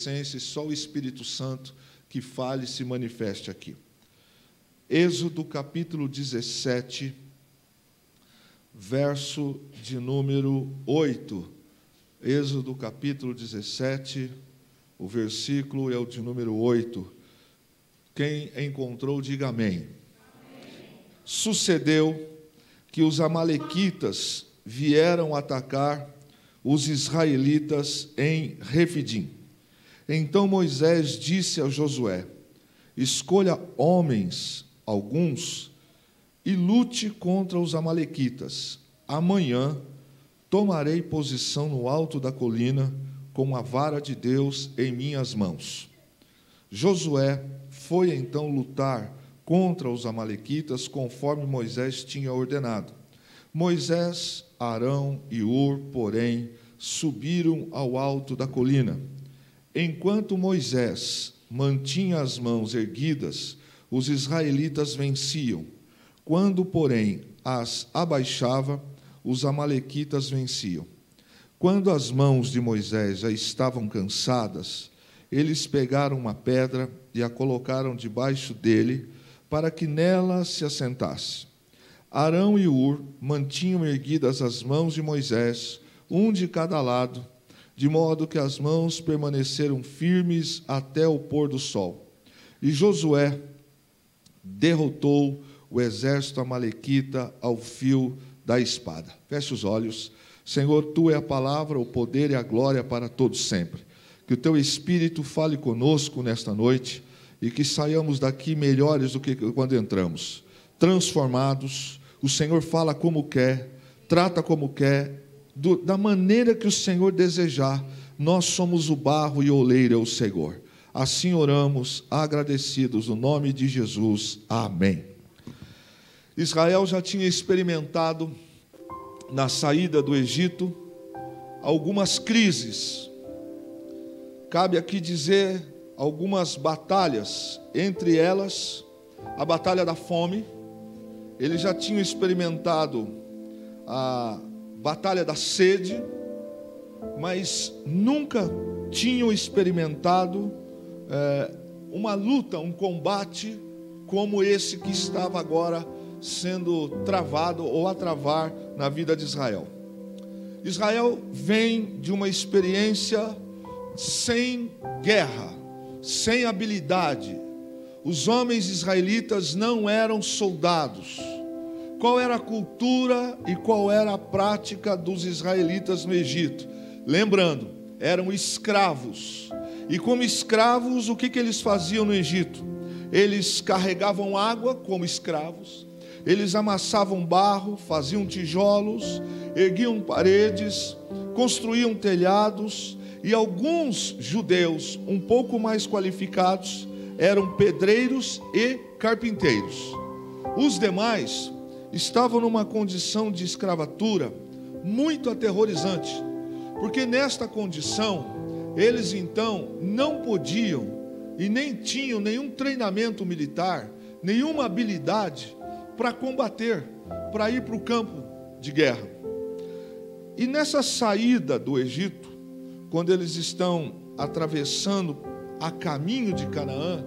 Colossenses, só o Espírito Santo que fale e se manifeste aqui. Êxodo capítulo 17, verso de número 8. Êxodo capítulo 17, o versículo é o de número 8. Quem encontrou, diga amém. Amém. Sucedeu que os amalequitas vieram atacar os israelitas em Refidim. Então Moisés disse a Josué: escolha homens, alguns, e lute contra os amalequitas. Amanhã tomarei posição no alto da colina, com a vara de Deus em minhas mãos. Josué foi então lutar contra os amalequitas, conforme Moisés tinha ordenado. Moisés, Arão e Hur, porém, subiram ao alto da colina. Enquanto Moisés mantinha as mãos erguidas, os israelitas venciam. Quando, porém, as abaixava, os amalequitas venciam. Quando as mãos de Moisés já estavam cansadas, eles pegaram uma pedra e a colocaram debaixo dele, para que nela se assentasse. Arão e Hur mantinham erguidas as mãos de Moisés, um de cada lado, de modo que as mãos permaneceram firmes até o pôr do sol. E Josué derrotou o exército amalequita ao fio da espada. Feche os olhos. Senhor, Tu é a palavra, o poder e a glória para todos sempre. Que o Teu Espírito fale conosco nesta noite e que saiamos daqui melhores do que quando entramos, transformados. O Senhor fala como quer, trata como quer, da maneira que o Senhor desejar. Nós somos o barro e o oleiro é o Senhor. Assim oramos, agradecidos, no nome de Jesus. Amém. Israel já tinha experimentado, na saída do Egito, algumas crises. Cabe aqui dizer algumas batalhas, entre elas a batalha da fome. Eles já tinham experimentado a batalha da sede, mas nunca tinham experimentado uma luta, um combate como esse que estava agora sendo travado ou a travar na vida de Israel. Israel vem de uma experiência sem guerra, sem habilidade. Os homens israelitas não eram soldados. Qual era a cultura e qual era a prática dos israelitas no Egito? Lembrando, eram escravos. E como escravos, o que eles faziam no Egito? Eles carregavam água como escravos, eles amassavam barro, faziam tijolos, erguiam paredes, construíam telhados, e alguns judeus um pouco mais qualificados eram pedreiros e carpinteiros. Os demais estavam numa condição de escravatura muito aterrorizante, porque nesta condição eles então não podiam e nem tinham nenhum treinamento militar, nenhuma habilidade para combater, para ir para o campo de guerra. E nessa saída do Egito, quando eles estão atravessando a caminho de Canaã,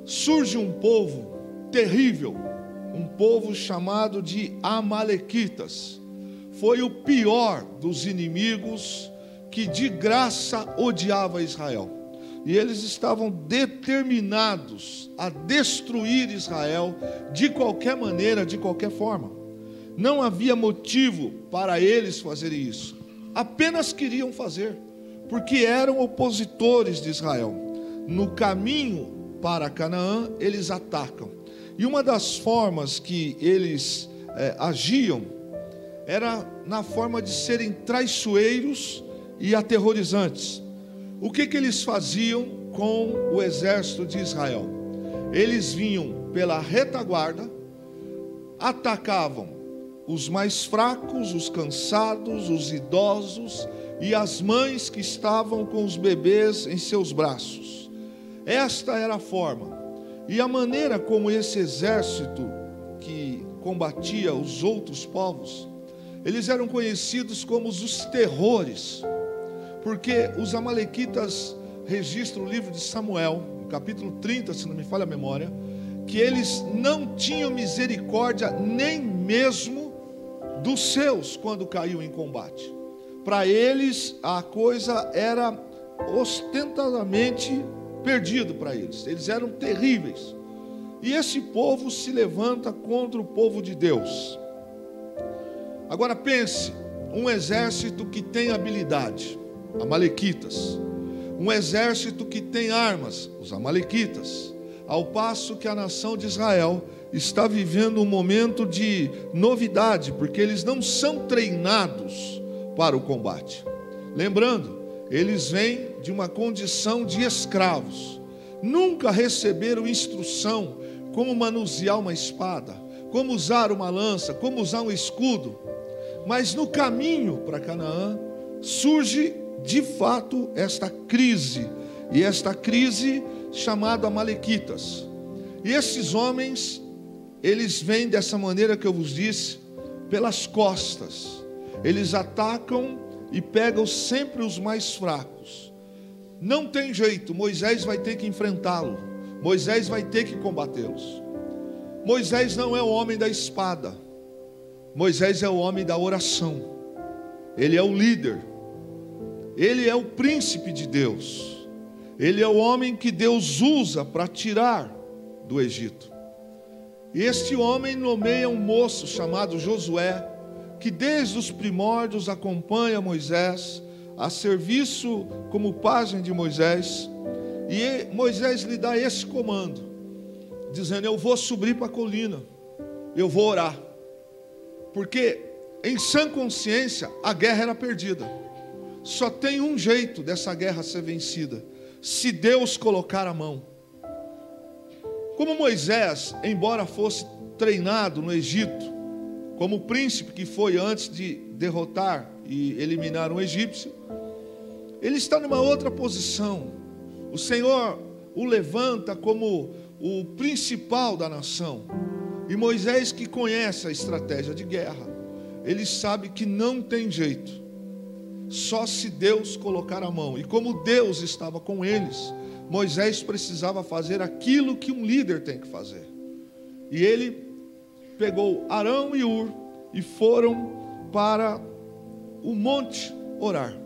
surge um povo terrível, um povo chamado de Amalequitas. Foi o pior dos inimigos que de graça odiava Israel. E eles estavam determinados a destruir Israel de qualquer maneira, de qualquer forma. Não havia motivo para eles fazerem isso. Apenas queriam fazer, porque eram opositores de Israel. No caminho para Canaã, eles atacam. E uma das formas que eles agiam era na forma de serem traiçoeiros e aterrorizantes. O que eles faziam com o exército de Israel? Eles vinham pela retaguarda, atacavam os mais fracos, os cansados, os idosos e as mães que estavam com os bebês em seus braços. Esta era a forma. E a maneira como esse exército que combatia os outros povos, eles eram conhecidos como os terrores, porque os amalequitas registra o livro de Samuel, no capítulo 30, se não me falha a memória, que eles não tinham misericórdia nem mesmo dos seus quando caiu em combate. Para eles a coisa era ostentadamente perdido para eles. Eles eram terríveis. E esse povo se levanta contra o povo de Deus. Agora pense, um exército que tem habilidade, amalequitas. Um exército que tem armas, os amalequitas. Ao passo que a nação de Israel está vivendo um momento de novidade, porque eles não são treinados para o combate. Lembrando, eles vêm de uma condição de escravos. Nunca receberam instrução como manusear uma espada, como usar uma lança, como usar um escudo. Mas no caminho para Canaã surge de fato esta crise, e esta crise chamada amalequitas. E esses homens, eles vêm dessa maneira que eu vos disse, pelas costas. Eles atacam e pegam sempre os mais fracos. Não tem jeito, Moisés vai ter que enfrentá-lo. Moisés vai ter que combatê-los. Moisés não é o homem da espada. Moisés é o homem da oração. Ele é o líder. Ele é o príncipe de Deus. Ele é o homem que Deus usa para tirar do Egito. E este homem nomeia um moço chamado Josué, que desde os primórdios acompanha Moisés, a serviço como pajem de Moisés. E Moisés lhe dá esse comando, dizendo: eu vou subir para a colina, eu vou orar. Porque em sã consciência a guerra era perdida. Só tem um jeito dessa guerra ser vencida: se Deus colocar a mão. Como Moisés, embora fosse treinado no Egito, como príncipe que foi antes de derrotar e eliminar um egípcio, ele está numa outra posição. O Senhor o levanta como o principal da nação. E Moisés, que conhece a estratégia de guerra, ele sabe que não tem jeito, só se Deus colocar a mão. E como Deus estava com eles, Moisés precisava fazer aquilo que um líder tem que fazer. E ele pegou Arão e Hur e foram para o monte orar.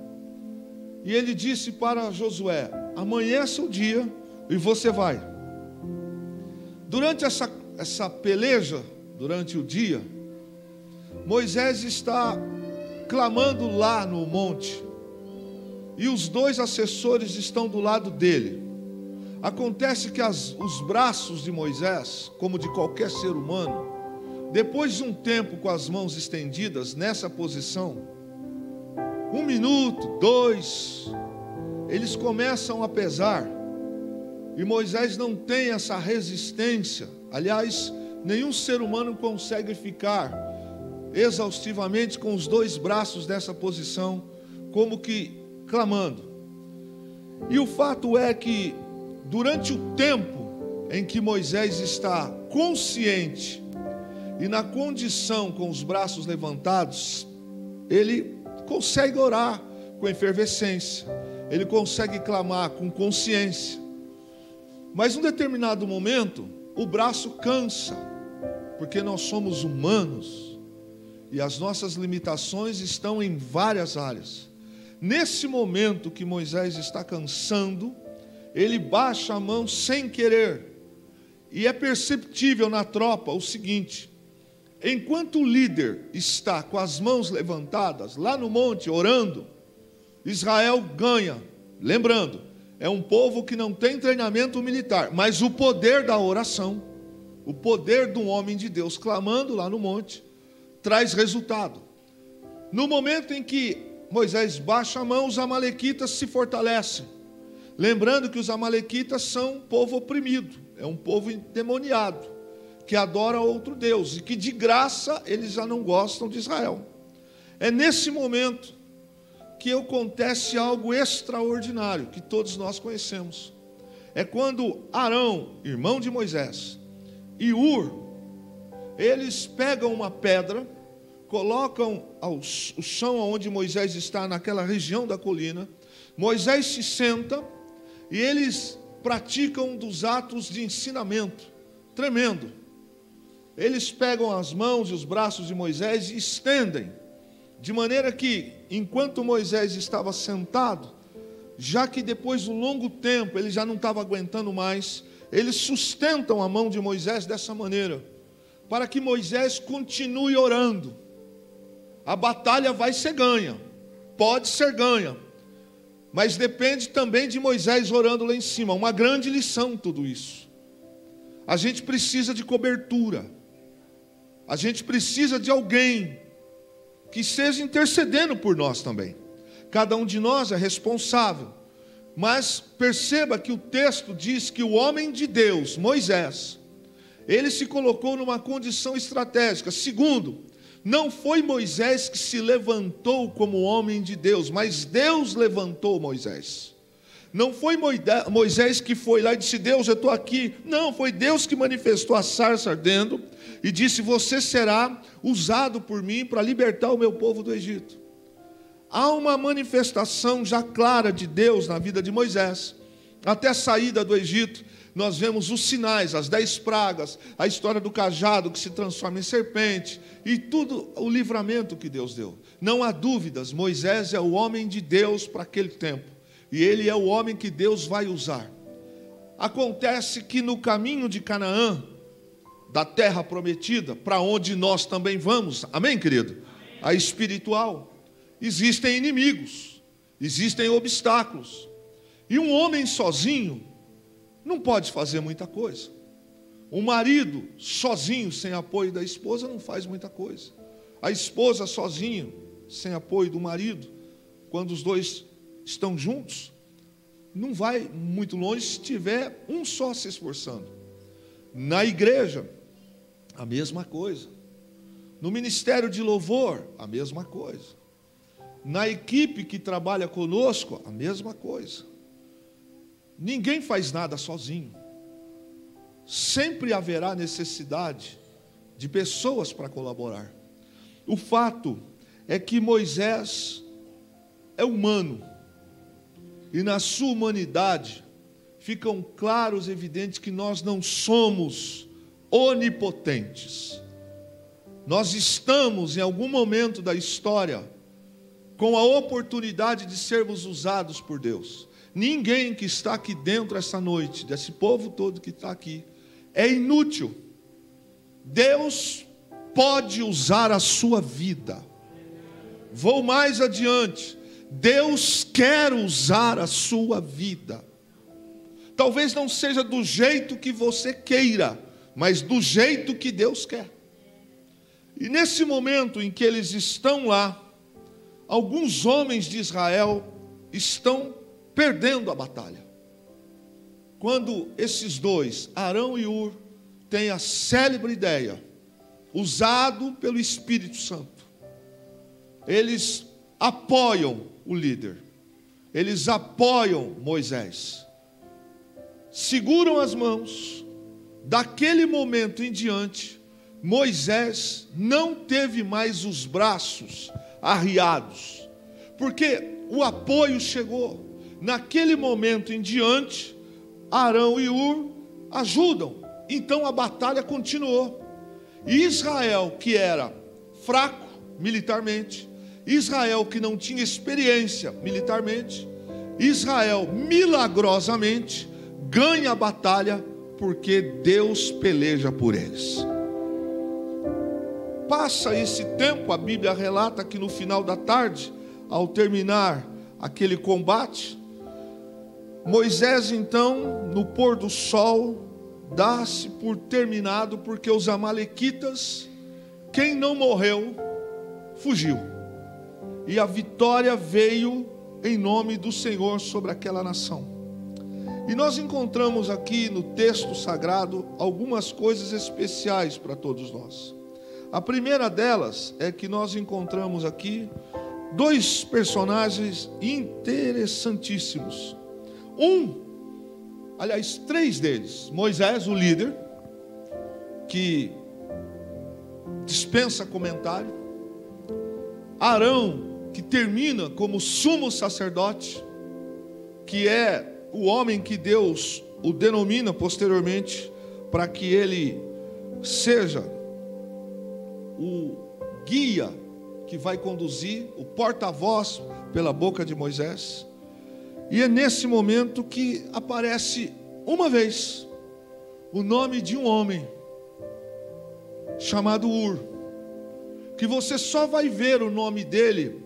E ele disse para Josué: amanheça o dia e você vai. Durante essa peleja, durante o dia, Moisés está clamando lá no monte, e os dois assessores estão do lado dele. Acontece que os braços de Moisés, como de qualquer ser humano, depois de um tempo com as mãos estendidas nessa posição, 1 minuto, 2, eles começam a pesar, e Moisés não tem essa resistência. Aliás, nenhum ser humano consegue ficar exaustivamente com os dois braços nessa posição, como que clamando. E o fato é que durante o tempo em que Moisés está consciente e na condição com os braços levantados, ele consegue orar com efervescência, ele consegue clamar com consciência. Mas num determinado momento, o braço cansa, porque nós somos humanos e as nossas limitações estão em várias áreas. Nesse momento que Moisés está cansando, ele baixa a mão sem querer, e é perceptível na tropa o seguinte: enquanto o líder está com as mãos levantadas lá no monte orando, Israel ganha. Lembrando, é um povo que não tem treinamento militar, mas o poder da oração, o poder de um homem de Deus clamando lá no monte, traz resultado. No momento em que Moisés baixa a mão, os amalequitas se fortalecem. Lembrando que os amalequitas são um povo oprimido, é um povo endemoniado, que adora outro Deus, e que de graça eles já não gostam de Israel. É nesse momento que acontece algo extraordinário, que todos nós conhecemos. É quando Arão, irmão de Moisés, e Hur, eles pegam uma pedra, colocam o chão onde Moisés está, naquela região da colina. Moisés se senta, e eles praticam um dos atos de ensinamento tremendo. Eles pegam as mãos e os braços de Moisés e estendem, de maneira que, enquanto Moisés estava sentado, já que depois de um longo tempo ele já não estava aguentando mais, eles sustentam a mão de Moisés dessa maneira, para que Moisés continue orando. A batalha vai ser ganha, pode ser ganha, mas depende também de Moisés orando lá em cima. Uma grande lição tudo isso. A gente precisa de cobertura, a gente precisa de alguém que esteja intercedendo por nós também. Cada um de nós é responsável, mas perceba que o texto diz que o homem de Deus, Moisés, ele se colocou numa condição estratégica. Segundo, não foi Moisés que se levantou como homem de Deus, mas Deus levantou Moisés. Não foi Moisés que foi lá e disse: Deus, eu estou aqui. Não, foi Deus que manifestou a sarça ardendo e disse: você será usado por mim para libertar o meu povo do Egito. Há uma manifestação já clara de Deus na vida de Moisés. Até a saída do Egito, nós vemos os sinais, as 10 pragas, a história do cajado que se transforma em serpente, e tudo o livramento que Deus deu. Não há dúvidas, Moisés é o homem de Deus para aquele tempo, e ele é o homem que Deus vai usar. Acontece que no caminho de Canaã, da terra prometida, para onde nós também vamos, amém, querido? Amém. A espiritual, existem inimigos, existem obstáculos, e um homem sozinho não pode fazer muita coisa. Um marido sozinho, sem apoio da esposa, não faz muita coisa. A esposa sozinha, sem apoio do marido, quando os dois estão juntos, não vai muito longe se tiver um só se esforçando. Na igreja, a mesma coisa. No ministério de louvor, a mesma coisa. Na equipe que trabalha conosco, a mesma coisa. Ninguém faz nada sozinho. Sempre haverá necessidade de pessoas para colaborar. O fato é que Moisés é humano, e na sua humanidade ficam claros e evidentes que nós não somos onipotentes. Nós estamos em algum momento da história com a oportunidade de sermos usados por Deus. Ninguém que está aqui dentro essa noite, desse povo todo que está aqui, é inútil. Deus pode usar a sua vida. Vou mais adiante. Deus quer usar a sua vida. Talvez não seja do jeito que você queira, mas do jeito que Deus quer. E nesse momento em que eles estão lá, alguns homens de Israel estão perdendo a batalha. Quando esses dois, Arão e Hur, têm a célebre ideia, usado pelo Espírito Santo, eles apoiam o líder, eles apoiam Moisés, seguram as mãos. Daquele momento em diante, Moisés não teve mais os braços arriados, porque o apoio chegou. Naquele momento em diante, Arão e Hur ajudam. Então a batalha continuou. E Israel, que era fraco militarmente, Israel que não tinha experiência militarmente, Israel milagrosamente ganha a batalha, porque Deus peleja por eles. Passa esse tempo, a Bíblia relata que no final da tarde, ao terminar aquele combate, Moisés então, no pôr do sol, dá-se por terminado, porque os amalequitas, quem não morreu, fugiu. E a vitória veio em nome do Senhor sobre aquela nação. E nós encontramos aqui no texto sagrado algumas coisas especiais para todos nós. A primeira delas é que nós encontramos aqui dois personagens interessantíssimos. Três deles. Moisés, o líder, que dispensa comentário. Arão, que termina como sumo sacerdote, que é o homem que Deus o denomina posteriormente para que ele seja o guia que vai conduzir, o porta-voz pela boca de Moisés. E é nesse momento que aparece uma vez o nome de um homem chamado Ur, que você só vai ver o nome dele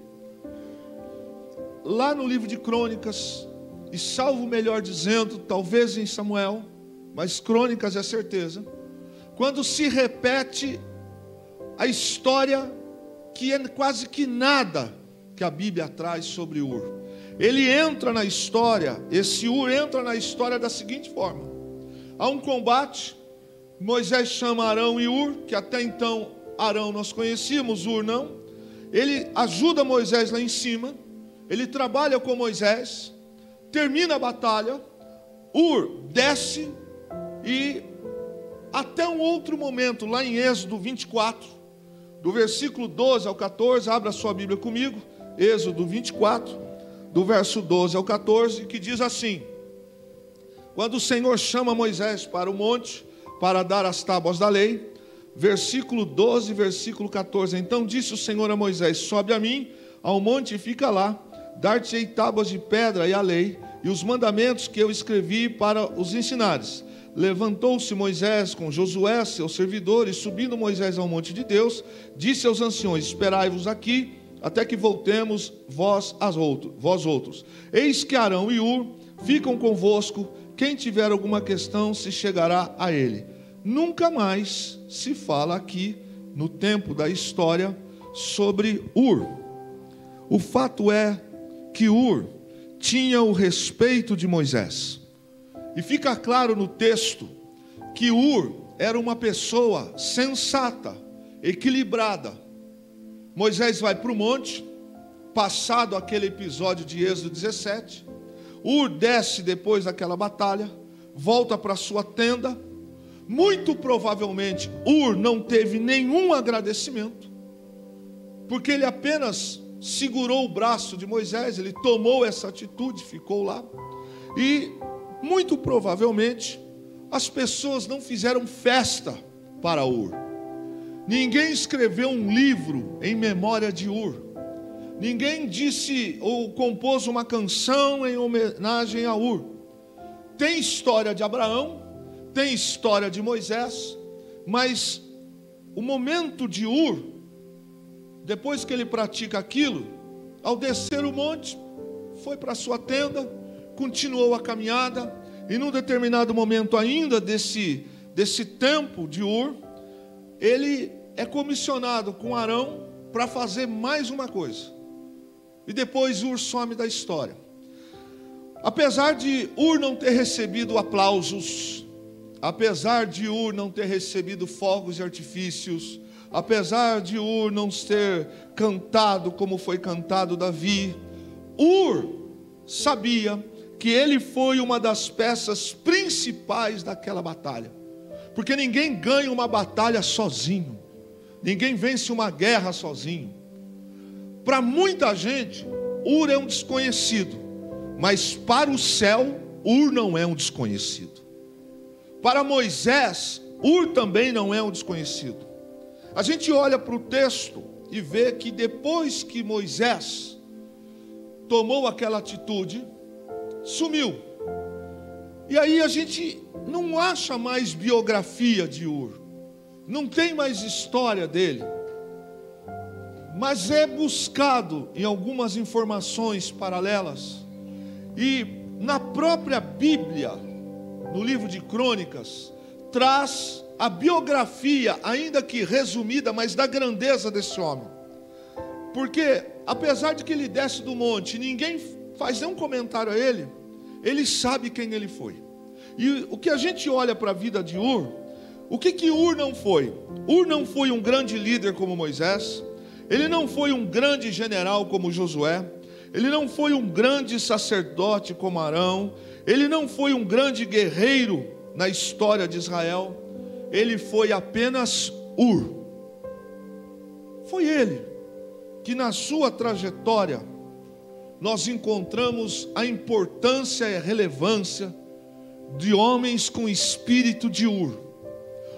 lá no livro de Crônicas, e salvo melhor dizendo, talvez em Samuel, mas Crônicas é certeza, quando se repete a história que é quase que nada que a Bíblia traz sobre Ur. Ele entra na história, esse Ur entra na história da seguinte forma: há um combate, Moisés chama Arão e Ur, que até então Arão nós conhecíamos, Ur não. Ele ajuda Moisés lá em cima, ele trabalha com Moisés, termina a batalha, Ur desce e até um outro momento, lá em Êxodo 24, do versículo 12 ao 14, abra sua Bíblia comigo, Êxodo 24, do verso 12 ao 14, que diz assim: quando o Senhor chama Moisés para o monte, para dar as tábuas da lei, versículo 12, versículo 14, então disse o Senhor a Moisés: sobe a mim ao monte e fica lá, dar-te-ei tábuas de pedra e a lei, e os mandamentos que eu escrevi para os ensinares. Levantou-se Moisés com Josué, seu servidor, e subindo Moisés ao monte de Deus, disse aos anciões: esperai-vos aqui, até que voltemos vós outros. Eis que Arão e Ur ficam convosco, quem tiver alguma questão se chegará a ele. Nunca mais se fala aqui, no tempo da história, sobre Ur. O fato é que Ur tinha o respeito de Moisés. E fica claro no texto que Ur era uma pessoa sensata, equilibrada. Moisés vai para o monte, passado aquele episódio de Êxodo 17. Ur desce depois daquela batalha, volta para sua tenda. Muito provavelmente Ur não teve nenhum agradecimento, porque ele apenas segurou o braço de Moisés, ele tomou essa atitude, ficou lá. E muito provavelmente as pessoas não fizeram festa para Ur. Ninguém escreveu um livro em memória de Ur. Ninguém disse ou compôs uma canção em homenagem a Ur. Tem história de Abraão, tem história de Moisés, mas o momento de Ur, depois que ele pratica aquilo, ao descer o monte, foi para sua tenda, continuou a caminhada, e num determinado momento ainda desse tempo de Ur, ele é comissionado com Arão para fazer mais uma coisa. E depois Ur some da história. Apesar de Ur não ter recebido aplausos, apesar de Ur não ter recebido fogos e artifícios, apesar de Ur não ter cantado como foi cantado Davi, Ur sabia que ele foi uma das peças principais daquela batalha. Porque ninguém ganha uma batalha sozinho. Ninguém vence uma guerra sozinho. Para muita gente, Ur é um desconhecido. Mas para o céu, Ur não é um desconhecido. Para Moisés, Ur também não é um desconhecido. A gente olha para o texto e vê que depois que Moisés tomou aquela atitude, sumiu. E aí a gente não acha mais biografia de Ur, não tem mais história dele, mas é buscado em algumas informações paralelas. E na própria Bíblia, no livro de Crônicas, traz a biografia, ainda que resumida, mas da grandeza desse homem. Porque apesar de que ele desce do monte, ninguém faz nenhum comentário a ele, ele sabe quem ele foi. E o que a gente olha para a vida de Ur, o que Ur não foi? Ur não foi um grande líder como Moisés, ele não foi um grande general como Josué, ele não foi um grande sacerdote como Arão, ele não foi um grande guerreiro na história de Israel, ele foi apenas Ur. Foi ele que na sua trajetória nós encontramos a importância e a relevância de homens com espírito de Ur.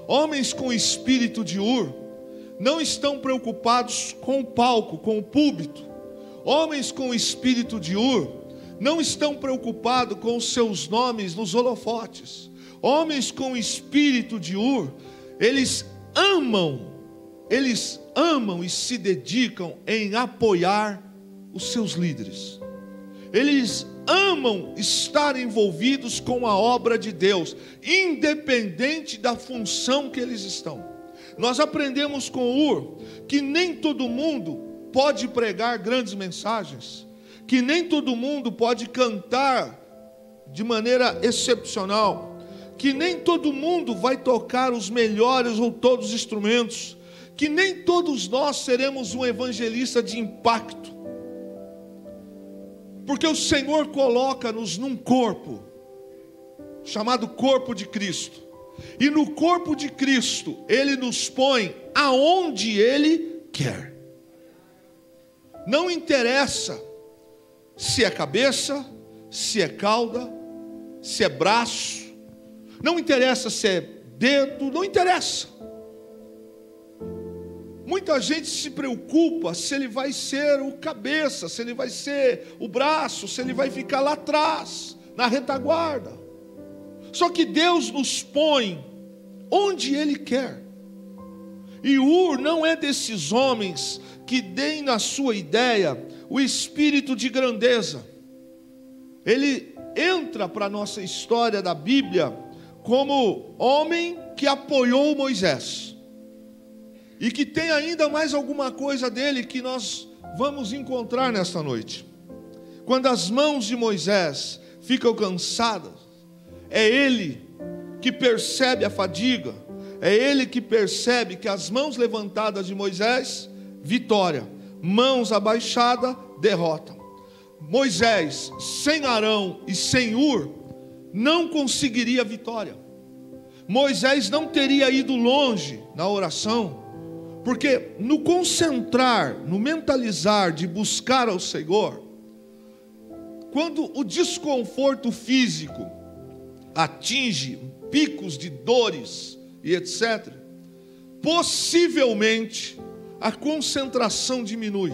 Homens com espírito de Ur não estão preocupados com o palco, com o púlpito. Homens com espírito de Ur não estão preocupados com os seus nomes nos holofotes. Homens com espírito de Ur, eles amam e se dedicam em apoiar os seus líderes. Eles amam estar envolvidos com a obra de Deus, independente da função que eles estão. Nós aprendemos com Ur que nem todo mundo pode pregar grandes mensagens, que nem todo mundo pode cantar de maneira excepcional, que nem todo mundo vai tocar os melhores ou todos os instrumentos, que nem todos nós seremos um evangelista de impacto, porque o Senhor coloca-nos num corpo, chamado corpo de Cristo, e no corpo de Cristo, Ele nos põe aonde Ele quer. Não interessa se é cabeça, se é cauda, se é braço, não interessa se é dedo, não interessa. Muita gente se preocupa se ele vai ser o cabeça, se ele vai ser o braço, se ele vai ficar lá atrás, na retaguarda. Só que Deus nos põe onde Ele quer. E Ur não é desses homens que deem na sua ideia o espírito de grandeza. Ele entra para a nossa história da Bíblia como homem que apoiou Moisés. E que tem ainda mais alguma coisa dele que nós vamos encontrar nesta noite. Quando as mãos de Moisés ficam cansadas, é ele que percebe a fadiga, é ele que percebe que as mãos levantadas de Moisés, vitória, mãos abaixadas, derrota. Moisés, sem Arão e sem Ur, não conseguiria vitória. Moisés não teria ido longe na oração, porque no concentrar, no mentalizar de buscar ao Senhor, quando o desconforto físico atinge picos de dores e etc., possivelmente a concentração diminui.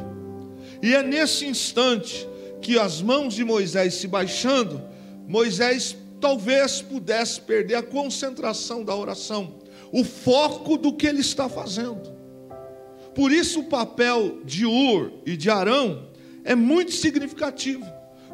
E é nesse instante que as mãos de Moisés se baixando, Moisés talvez pudesse perder a concentração da oração, o foco do que ele está fazendo. Por isso o papel de Ur e de Arão é muito significativo.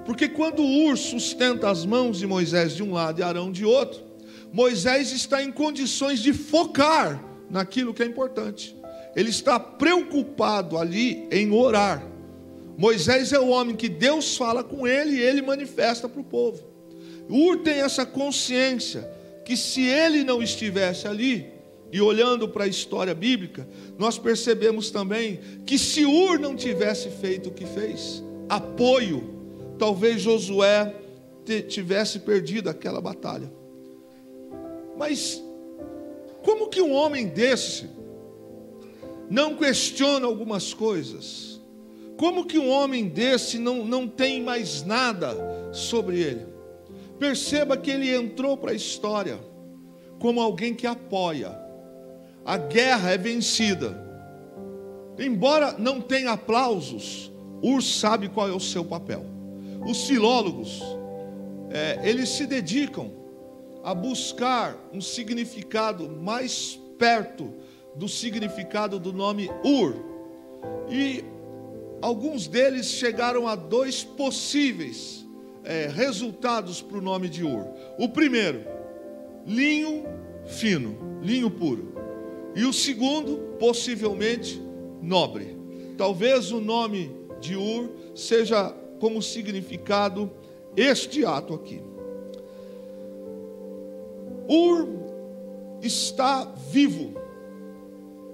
Porque quando Ur sustenta as mãos de Moisés de um lado e Arão de outro, Moisés está em condições de focar naquilo que é importante. Ele está preocupado ali em orar. Moisés é o homem que Deus fala com ele e ele manifesta para o povo. Ur tem essa consciência que se ele não estivesse ali, e olhando para a história bíblica, nós percebemos também que se Ur não tivesse feito o que fez, apoio, talvez Josué tivesse perdido aquela batalha. Mas como que um homem desse não questiona algumas coisas? Como que um homem desse não tem mais nada sobre ele? Perceba que ele entrou para a história como alguém que apoia. A guerra é vencida. Embora não tenha aplausos, Ur sabe qual é o seu papel. Os filólogos, eles se dedicam a buscar um significado mais perto do significado do nome Ur. E alguns deles chegaram a dois possíveis resultados para o nome de Ur. O primeiro, linho fino, linho puro. E o segundo, possivelmente, nobre. Talvez o nome de Ur seja como significado este ato aqui. Ur está vivo.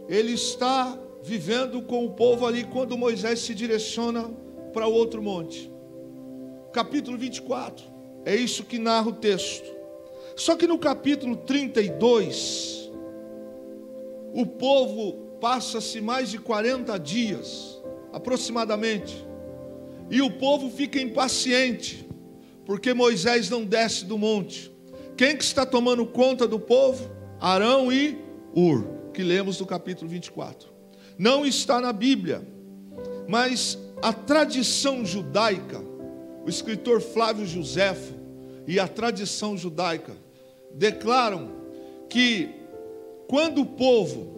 Ele está vivendo com o povo ali quando Moisés se direciona para o outro monte. Capítulo 24. É isso que narra o texto. Só que no capítulo 32... o povo passa-se mais de 40 dias, aproximadamente, E o povo fica impaciente, porque Moisés não desce do monte. Quem que está tomando conta do povo? Arão e Hur, que lemos do capítulo 24. Não está na Bíblia, mas a tradição judaica, o escritor Flávio Joséfo e a tradição judaica declaram que quando o povo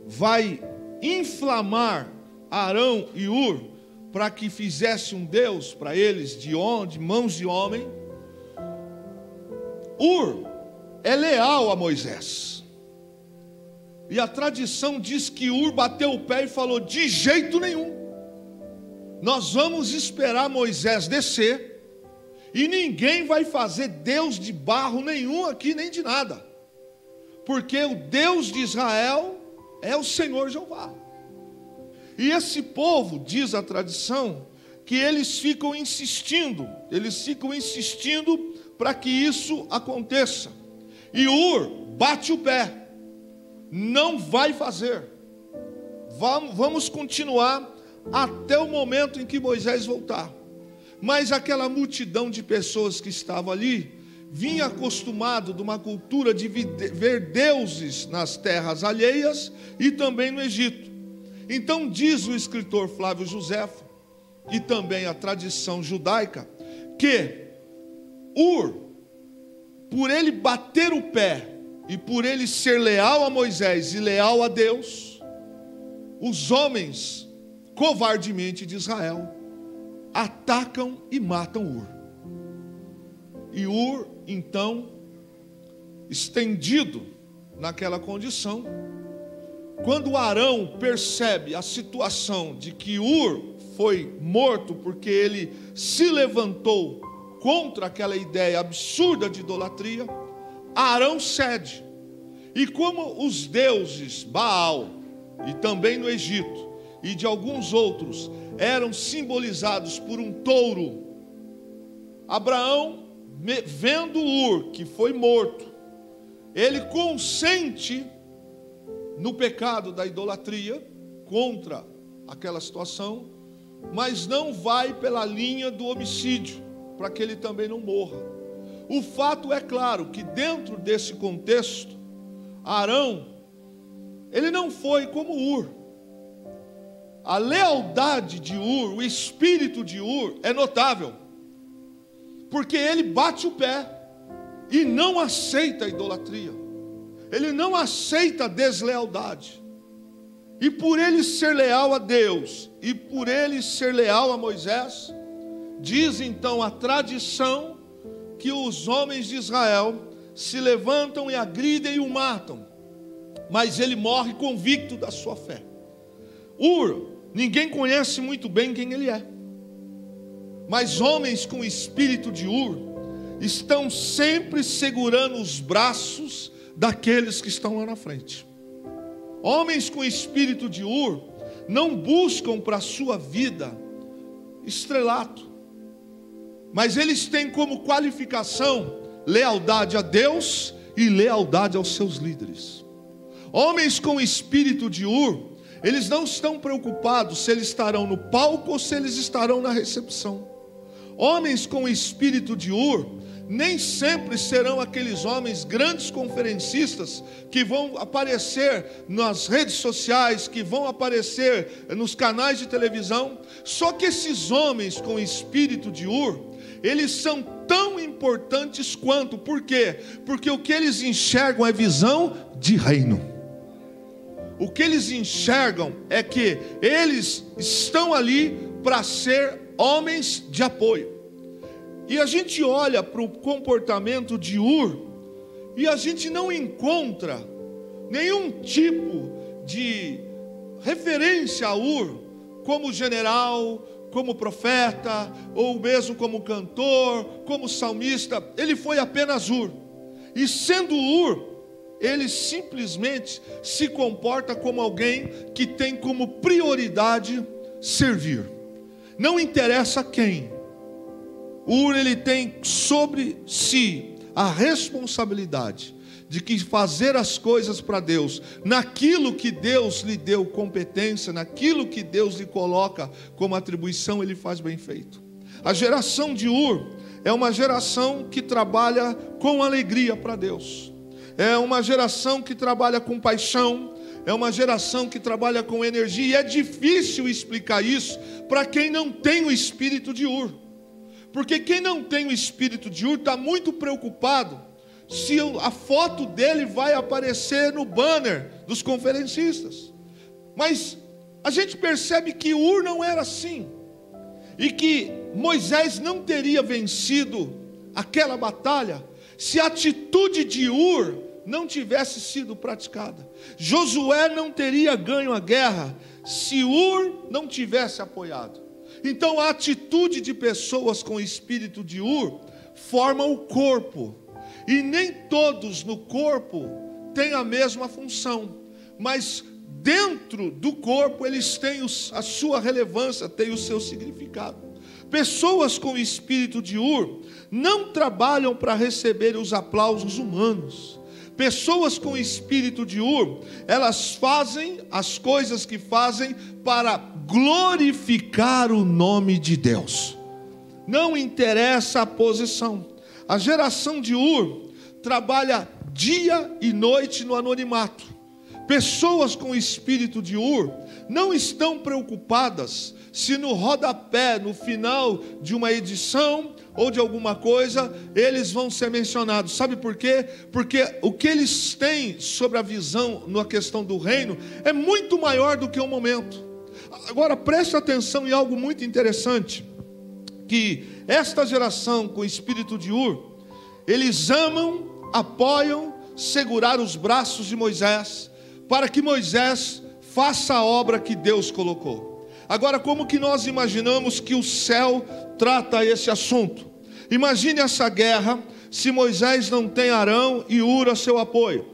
vai inflamar Arão e Hur para que fizesse um Deus para eles de mãos de homem, Hur é leal a Moisés. E a tradição diz que Hur bateu o pé e falou: de jeito nenhum, nós vamos esperar Moisés descer, e ninguém vai fazer Deus de barro nenhum aqui, nem de nada, porque o Deus de Israel é o Senhor Jeová. E esse povo, diz a tradição, que eles ficam insistindo para que isso aconteça. E Hur bate o pé, não vai fazer. Vamos continuar até o momento em que Moisés voltar. Mas aquela multidão de pessoas que estavam ali vinha acostumado de uma cultura de ver deuses nas terras alheias e também no Egito. Então diz o escritor Flávio Joséfo, e também a tradição judaica, que Hur, por ele bater o pé e por ele ser leal a Moisés e leal a Deus, os homens covardemente de Israel atacam e matam Hur. E Hur, então, estendido naquela condição, quando Arão percebe a situação de que Hur foi morto porque ele se levantou contra aquela ideia absurda de idolatria, Arão cede. E como os deuses Baal, e também no Egito, e de alguns outros, eram simbolizados por um touro, Abraão, vendo Hur, que foi morto, ele consente no pecado da idolatria, contra aquela situação, mas não vai pela linha do homicídio, para que ele também não morra. O fato é claro que dentro desse contexto, Arão, ele não foi como Hur. A lealdade de Hur, o espírito de Hur é notável, porque ele bate o pé e não aceita a idolatria. Ele não aceita a deslealdade. E por ele ser leal a Deus, e por ele ser leal a Moisés, diz então a tradição que os homens de Israel se levantam e agridem e o matam. Mas ele morre convicto da sua fé. Hur, ninguém conhece muito bem quem ele é. Mas homens com o espírito de Hur estão sempre segurando os braços daqueles que estão lá na frente. Homens com espírito de Hur não buscam para a sua vida estrelato, mas eles têm como qualificação lealdade a Deus e lealdade aos seus líderes. Homens com espírito de Hur, eles não estão preocupados se eles estarão no palco ou se eles estarão na recepção. Homens com espírito de Hur nem sempre serão aqueles homens grandes conferencistas que vão aparecer nas redes sociais, que vão aparecer nos canais de televisão. Só que esses homens com espírito de Hur, eles são tão importantes quanto. Por quê? Porque o que eles enxergam é visão de reino. O que eles enxergam é que eles estão ali para ser homens de apoio. E a gente olha para o comportamento de Hur e a gente não encontra nenhum tipo de referência a Hur como general, como profeta, ou mesmo como cantor, como salmista. Ele foi apenas Hur. E sendo Hur, ele simplesmente se comporta como alguém que tem como prioridade servir. Não interessa quem. Hur, ele tem sobre si a responsabilidade de que fazer as coisas para Deus, naquilo que Deus lhe deu competência, naquilo que Deus lhe coloca como atribuição, ele faz bem feito. A geração de Ur é uma geração que trabalha com alegria para Deus. É uma geração que trabalha com paixão. É uma geração que trabalha com energia. E é difícil explicar isso para quem não tem o espírito de Ur. Porque quem não tem o espírito de Ur está muito preocupado se a foto dele vai aparecer no banner dos conferencistas. Mas a gente percebe que Ur não era assim. E que Moisés não teria vencido aquela batalha se a atitude de Ur não tivesse sido praticada. Josué não teria ganho a guerra se Ur não tivesse apoiado. Então a atitude de pessoas com o espírito de Ur forma o corpo. E nem todos no corpo têm a mesma função, mas dentro do corpo eles têm a sua relevância, têm o seu significado. Pessoas com o espírito de Ur não trabalham para receber os aplausos humanos. Pessoas com o espírito de Ur, elas fazem as coisas que fazem para glorificar o nome de Deus. Não interessa a posição. A geração de Ur trabalha dia e noite no anonimato. Pessoas com o espírito de Ur não estão preocupadas se no rodapé, no final de uma edição ou de alguma coisa, eles vão ser mencionados. Sabe por quê? Porque o que eles têm sobre a visão na questão do reino é muito maior do que o momento. Agora preste atenção em algo muito interessante, que esta geração com o espírito de Ur, eles amam, apoiam, segurar os braços de Moisés, para que Moisés faça a obra que Deus colocou. Agora, como que nós imaginamos que o céu trata esse assunto? Imagine essa guerra, se Moisés não tem Arão e Ur a seu apoio.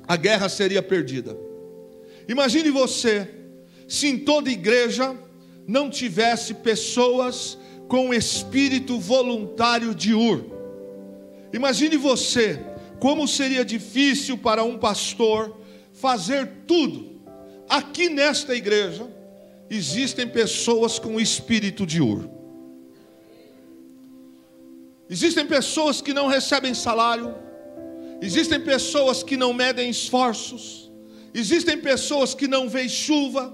A guerra seria perdida. Imagine você, se em toda igreja não tivesse pessoas com espírito voluntário de Ur. Imagine você, como seria difícil para um pastor fazer tudo. Aqui nesta igreja existem pessoas com espírito de Ur. Existem pessoas que não recebem salário. Existem pessoas que não medem esforços. Existem pessoas que não veem chuva,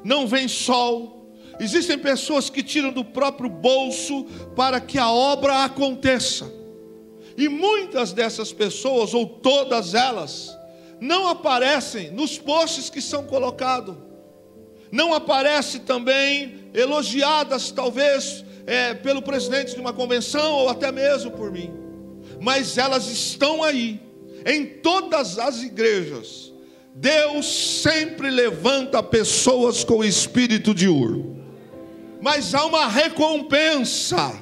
não veem sol. Existem pessoas que tiram do próprio bolso para que a obra aconteça. E muitas dessas pessoas, ou todas elas, não aparecem nos posts que são colocados. Não aparecem também elogiadas, talvez, pelo presidente de uma convenção, ou até mesmo por mim. Mas elas estão aí, em todas as igrejas. Deus sempre levanta pessoas com o espírito de Ur. Mas há uma recompensa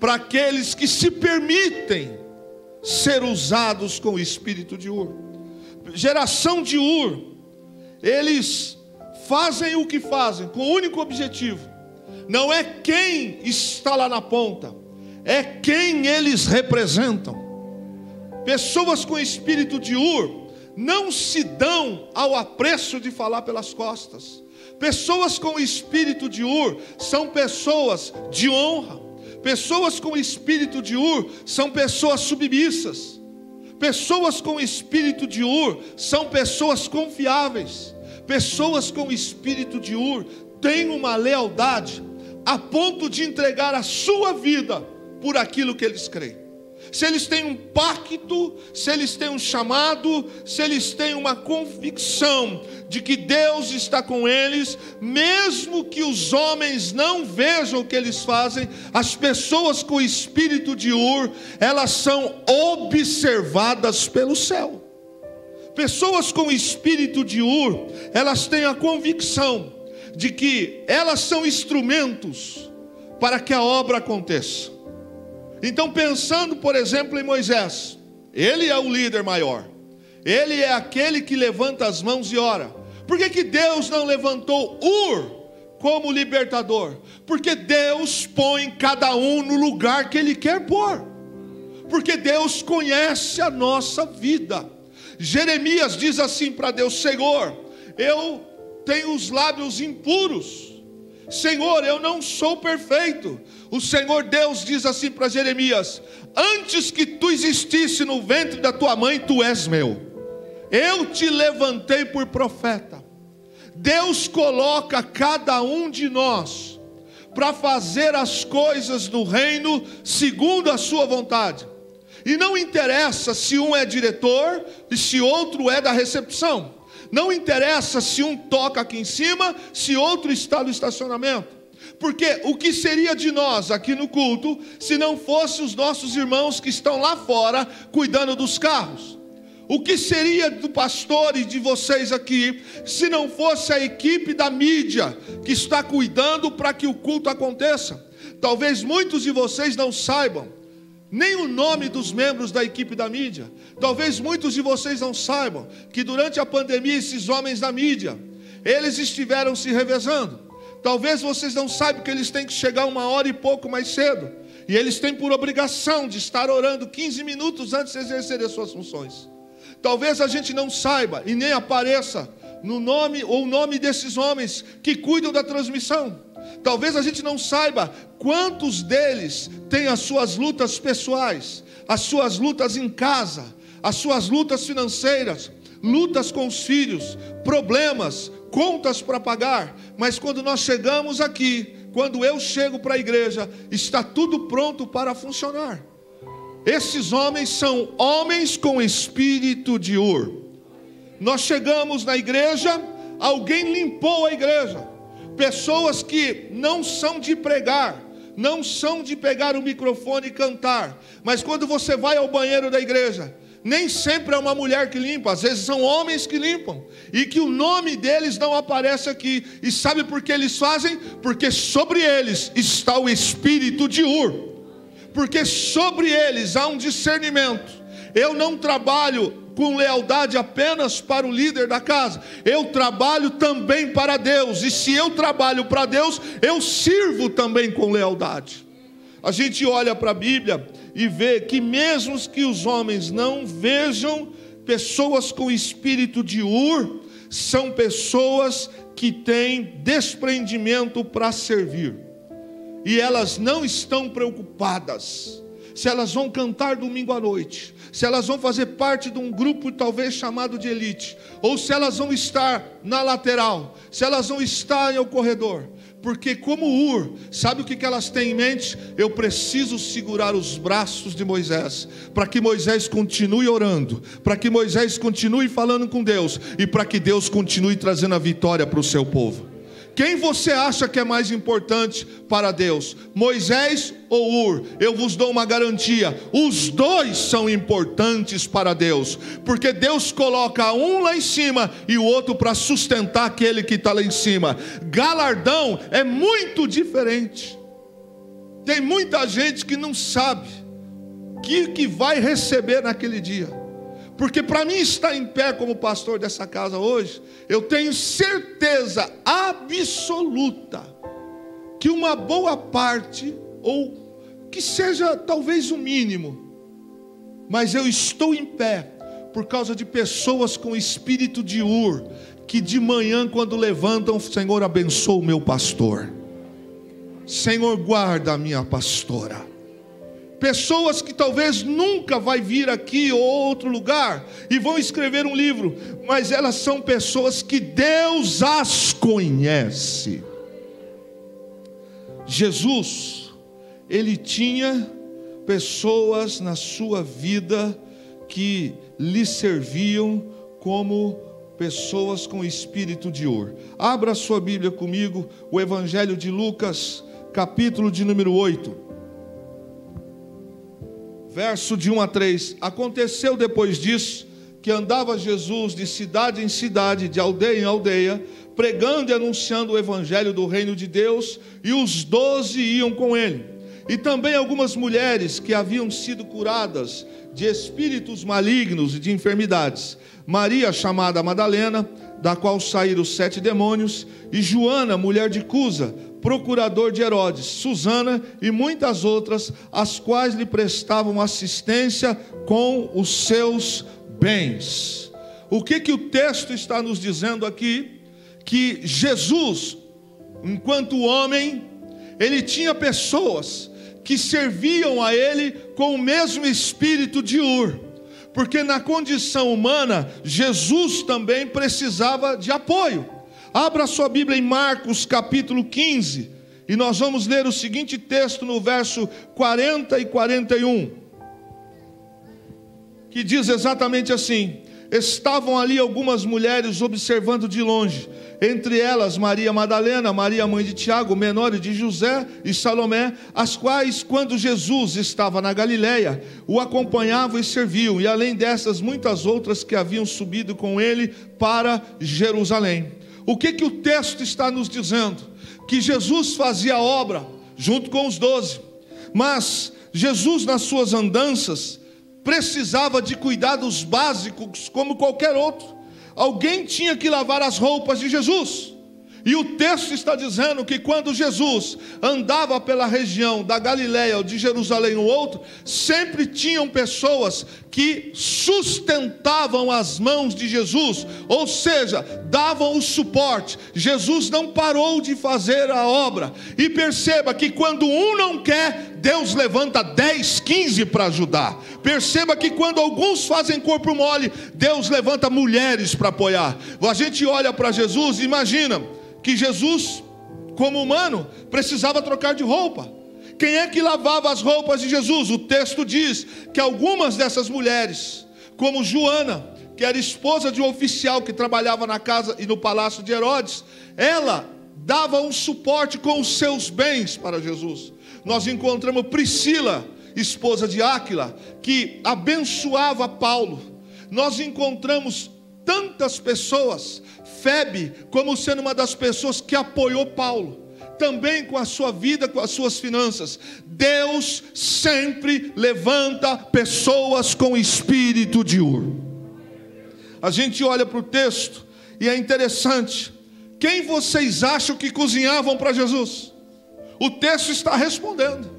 para aqueles que se permitem ser usados com o espírito de Ur. Geração de Ur, eles fazem o que fazem com o único objetivo. Não é quem está lá na ponta, é quem eles representam. Pessoas com espírito de Ur não se dão ao apreço de falar pelas costas. Pessoas com espírito de Ur são pessoas de honra. Pessoas com espírito de Ur são pessoas submissas. Pessoas com espírito de Ur são pessoas confiáveis. Pessoas com espírito de Ur têm uma lealdade a ponto de entregar a sua vida por aquilo que eles creem. Se eles têm um pacto, se eles têm um chamado, se eles têm uma convicção de que Deus está com eles, mesmo que os homens não vejam o que eles fazem, as pessoas com o espírito de Ur, elas são observadas pelo céu. Pessoas com o espírito de Ur, elas têm a convicção de que elas são instrumentos para que a obra aconteça. Então, pensando, por exemplo, em Moisés, ele é o líder maior, ele é aquele que levanta as mãos e ora. Por que Deus não levantou Ur como libertador? Porque Deus põe cada um no lugar que Ele quer pôr. porque Deus conhece a nossa vida. Jeremias diz assim para Deus: Senhor, eu tenho os lábios impuros, Senhor, eu não sou perfeito. O Senhor Deus diz assim para Jeremias: antes que tu existisse no ventre da tua mãe, tu és meu, eu te levantei por profeta. Deus coloca cada um de nós para fazer as coisas do reino segundo a sua vontade, e não interessa se um é diretor e se outro é da recepção, não interessa se um toca aqui em cima, se outro está no estacionamento, porque o que seria de nós aqui no culto, se não fossem os nossos irmãos que estão lá fora cuidando dos carros? O que seria do pastor e de vocês aqui, se não fosse a equipe da mídia que está cuidando para que o culto aconteça? Talvez muitos de vocês não saibam nem o nome dos membros da equipe da mídia. Talvez muitos de vocês não saibam que durante a pandemia esses homens da mídia, eles estiveram se revezando. Talvez vocês não saibam que eles têm que chegar 1h e pouco mais cedo, e eles têm por obrigação de estar orando 15 minutos antes de exercer as suas funções. Talvez a gente não saiba e nem apareça no nome ou o nome desses homens que cuidam da transmissão. Talvez a gente não saiba quantos deles têm as suas lutas pessoais, as suas lutas em casa, as suas lutas financeiras, lutas com os filhos, problemas, contas para pagar. Mas quando nós chegamos aqui, quando eu chego para a igreja, está tudo pronto para funcionar. Esses homens são homens com espírito de Ur. Nós chegamos na igreja, alguém limpou a igreja. Pessoas que não são de pregar, não são de pegar o microfone e cantar, mas quando você vai ao banheiro da igreja, nem sempre é uma mulher que limpa, às vezes são homens que limpam, e que o nome deles não aparece aqui. E sabe por que eles fazem? Porque sobre eles está o espírito de Ur, porque sobre eles há um discernimento. Eu não trabalho com lealdade apenas para o líder da casa, eu trabalho também para Deus, e se eu trabalho para Deus, eu sirvo também com lealdade. A gente olha para a Bíblia e vê que mesmo que os homens não vejam, pessoas com espírito de Ur são pessoas que têm desprendimento para servir, e elas não estão preocupadas se elas vão cantar domingo à noite, se elas vão fazer parte de um grupo talvez chamado de elite, ou se elas vão estar na lateral, se elas vão estar no corredor. Porque como Ur, sabe o que elas têm em mente? Eu preciso segurar os braços de Moisés, para que Moisés continue orando, para que Moisés continue falando com Deus, e para que Deus continue trazendo a vitória para o seu povo. Quem você acha que é mais importante para Deus? Moisés ou Ur? Eu vos dou uma garantia: os dois são importantes para Deus, porque Deus coloca um lá em cima e o outro para sustentar aquele que está lá em cima. Galardão é muito diferente. Tem muita gente que não sabe o que vai receber naquele dia. Porque para mim estar em pé como pastor dessa casa hoje, eu tenho certeza absoluta que uma boa parte, ou que seja talvez o mínimo, mas eu estou em pé por causa de pessoas com espírito de Ur, que de manhã quando levantam, Senhor, abençoa o meu pastor, Senhor, guarda a minha pastora. Pessoas que talvez nunca vai vir aqui ou outro lugar e vão escrever um livro, mas elas são pessoas que Deus as conhece. Jesus, ele tinha pessoas na sua vida que lhe serviam como pessoas com espírito de Ur. Abra a sua Bíblia comigo, o Evangelho de Lucas, capítulo de número 8. Verso de 1 a 3. Aconteceu depois disso, que andava Jesus de cidade em cidade, de aldeia em aldeia, pregando e anunciando o evangelho do reino de Deus, e os 12 iam com ele. E também algumas mulheres que haviam sido curadas de espíritos malignos e de enfermidades. Maria, chamada Madalena, da qual saíram 7 demônios, e Joana, mulher de Cusa, procurador de Herodes, Susana e muitas outras, as quais lhe prestavam assistência com os seus bens. O que o texto está nos dizendo aqui? Que Jesus, enquanto homem, ele tinha pessoas que serviam a ele com o mesmo espírito de Ur, porque na condição humana, Jesus também precisava de apoio. Abra sua Bíblia em Marcos capítulo 15, e nós vamos ler o seguinte texto no verso 40 e 41, que diz exatamente assim: estavam ali algumas mulheres observando de longe, entre elas Maria Madalena, Maria mãe de Tiago, menor de José e Salomé, as quais, quando Jesus estava na Galileia, o acompanhavam e serviam, e além dessas muitas outras que haviam subido com ele para Jerusalém. O que o texto está nos dizendo? Que Jesus fazia obra junto com os 12, mas Jesus, nas suas andanças, precisava de cuidados básicos como qualquer outro. Alguém tinha que lavar as roupas de Jesus. E o texto está dizendo que quando Jesus andava pela região da Galileia ou de Jerusalém ou outro, sempre tinham pessoas que sustentavam as mãos de Jesus, ou seja, davam o suporte. Jesus não parou de fazer a obra. E perceba que quando um não quer, Deus levanta 10, 15 para ajudar. Perceba que quando alguns fazem corpo mole, Deus levanta mulheres para apoiar. A gente olha para Jesus e imagina que Jesus, como humano, precisava trocar de roupa. Quem é que lavava as roupas de Jesus? O texto diz que algumas dessas mulheres, como Joana, que era esposa de um oficial que trabalhava na casa e no palácio de Herodes, ela dava um suporte com os seus bens para Jesus. Nós encontramos Priscila, esposa de Áquila, que abençoava Paulo. Nós encontramos tantas pessoas, Febe como sendo uma das pessoas que apoiou Paulo, também com a sua vida, com as suas finanças. Deus sempre levanta pessoas com espírito de Ur. A gente olha para o texto e é interessante. Quem vocês acham que cozinhavam para Jesus? O texto está respondendo.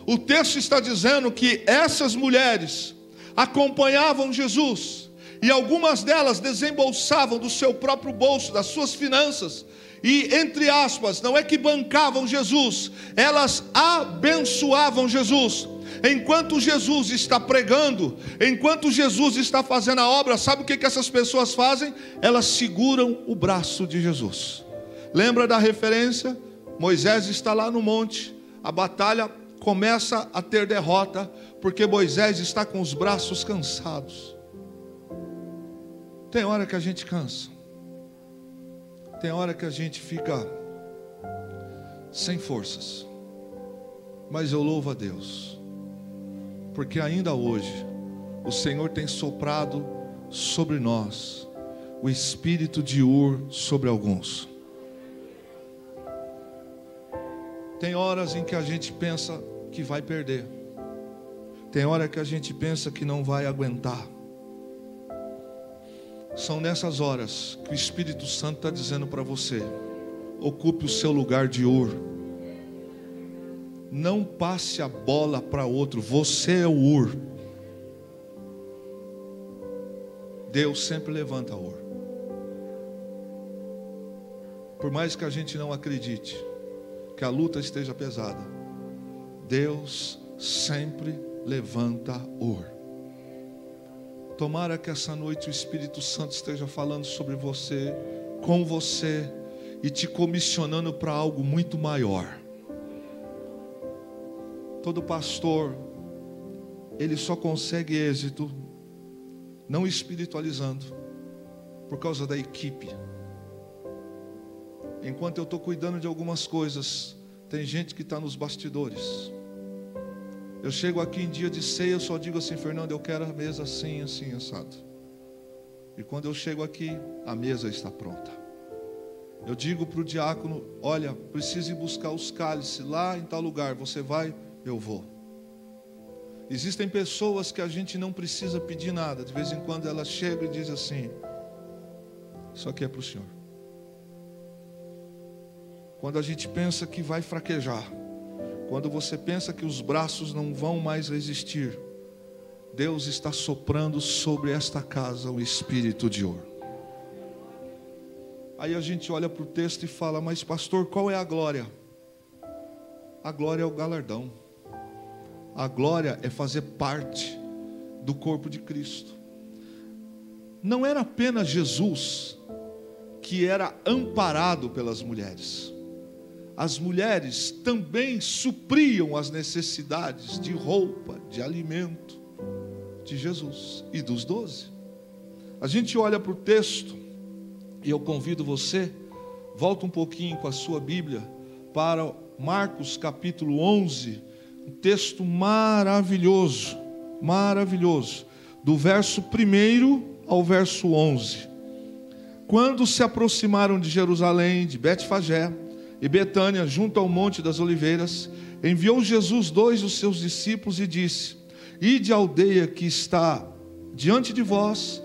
O texto está dizendo que essas mulheres acompanhavam Jesus, e algumas delas desembolsavam do seu próprio bolso, das suas finanças, e entre aspas, não é que bancavam Jesus, elas abençoavam Jesus. Enquanto Jesus está pregando, enquanto Jesus está fazendo a obra, sabe o que essas pessoas fazem? Elas seguram o braço de Jesus. Lembra da referência? Moisés está lá no monte, a batalha começa a ter derrota, porque Moisés está com os braços cansados. Tem hora que a gente cansa, tem hora que a gente fica sem forças, mas eu louvo a Deus, porque ainda hoje o Senhor tem soprado sobre nós o espírito de Ur sobre alguns. Tem horas em que a gente pensa que vai perder, tem hora que a gente pensa que não vai aguentar. São nessas horas que o Espírito Santo está dizendo para você: ocupe o seu lugar de Ur. Não passe a bola para outro, você é o Ur. Deus sempre levanta Ur. Por mais que a gente não acredite, que a luta esteja pesada, Deus sempre levanta Ur. Tomara que essa noite o Espírito Santo esteja falando sobre você, com você, e te comissionando para algo muito maior. Todo pastor, ele só consegue êxito não espiritualizando, por causa da equipe. Enquanto eu estou cuidando de algumas coisas, tem gente que está nos bastidores. Eu chego aqui em dia de ceia, eu só digo assim: Fernando, eu quero a mesa assim, assim, assado. E quando eu chego aqui, a mesa está pronta. Eu digo para o diácono: olha, preciso ir buscar os cálices lá em tal lugar, você vai? Eu vou. Existem pessoas que a gente não precisa pedir nada, de vez em quando elas chegam e dizem assim: isso aqui é para o senhor. quando a gente pensa que vai fraquejar, quando você pensa que os braços não vão mais resistir, Deus está soprando sobre esta casa um espírito de ouro. Aí a gente olha para o texto e fala: mas pastor, qual é a glória? A glória é o galardão. A glória é fazer parte do corpo de Cristo. Não era apenas Jesus que era amparado pelas mulheres. As mulheres também supriam as necessidades de roupa, de alimento de Jesus e dos 12. A gente olha para o texto e eu convido você, volta um pouquinho com a sua Bíblia para Marcos capítulo 11, um texto maravilhoso, maravilhoso, do verso 1 ao verso 11. Quando se aproximaram de Jerusalém, de Betfagé e Betânia, junto ao Monte das Oliveiras, enviou Jesus 2 dos seus discípulos e disse: ide à aldeia que está diante de vós,